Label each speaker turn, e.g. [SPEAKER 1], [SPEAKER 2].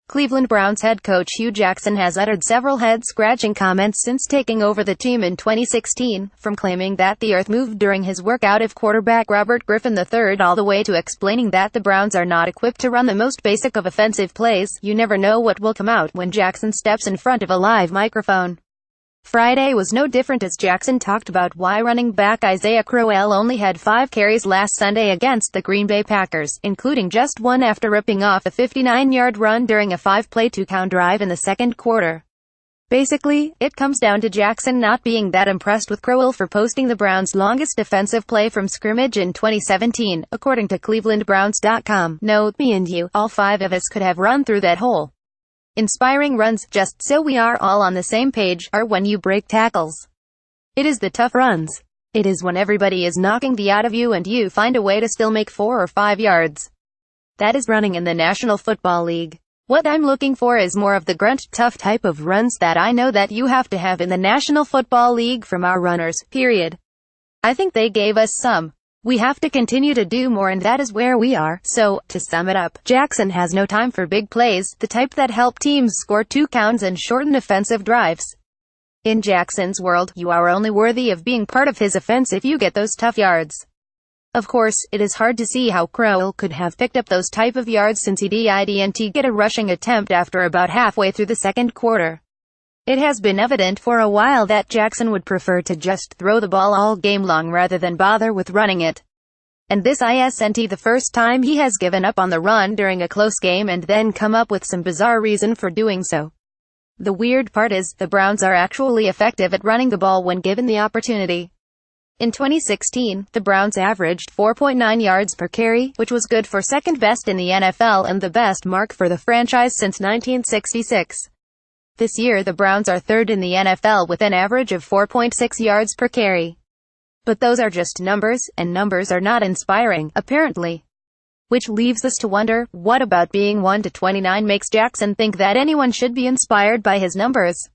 [SPEAKER 1] Cleveland Browns head coach Hue Jackson has uttered several head-scratching comments since taking over the team in 2016, from claiming that the earth moved during his workout of quarterback Robert Griffin III all the way to explaining that the Browns are not equipped to run the most basic of offensive plays. You never know what will come out when Jackson steps in front of a live microphone. Friday was no different as Jackson talked about why running back Isaiah Crowell only had 5 carries last Sunday against the Green Bay Packers, including just one after ripping off a 59-yard run during a 5-play 2-count drive in the second quarter. Basically, it comes down to Jackson not being that impressed with Crowell for posting the Browns' longest defensive play from scrimmage in 2017, according to ClevelandBrowns.com. "No, me and you, all 5 of us could have run through that hole. Inspiring runs, just so we are all on the same page, are when you break tackles. It is the tough runs. It is when everybody is knocking the out of you and you find a way to still make 4 or 5 yards. That is running in the National Football League. What I'm looking for is more of the grunt, tough type of runs that I know that you have to have in the National Football League from our runners, period. I think they gave us some. We have to continue to do more, and that is where we are." So, to sum it up, Jackson has no time for big plays, the type that help teams score 2 counts and shorten offensive drives. In Jackson's world, you are only worthy of being part of his offense if you get those tough yards. Of course, it is hard to see how Crowell could have picked up those type of yards since he didn't get a rushing attempt after about halfway through the second quarter. It has been evident for a while that Jackson would prefer to just throw the ball all game long rather than bother with running it. And this isn't the first time he has given up on the run during a close game and then come up with some bizarre reason for doing so. The weird part is, the Browns are actually effective at running the ball when given the opportunity. In 2016, the Browns averaged 4.9 yards per carry, which was good for second best in the NFL and the best mark for the franchise since 1966. This year the Browns are third in the NFL with an average of 4.6 yards per carry. But those are just numbers, and numbers are not inspiring, apparently. Which leaves us to wonder, what about being 1 to 29 makes Jackson think that anyone should be inspired by his numbers?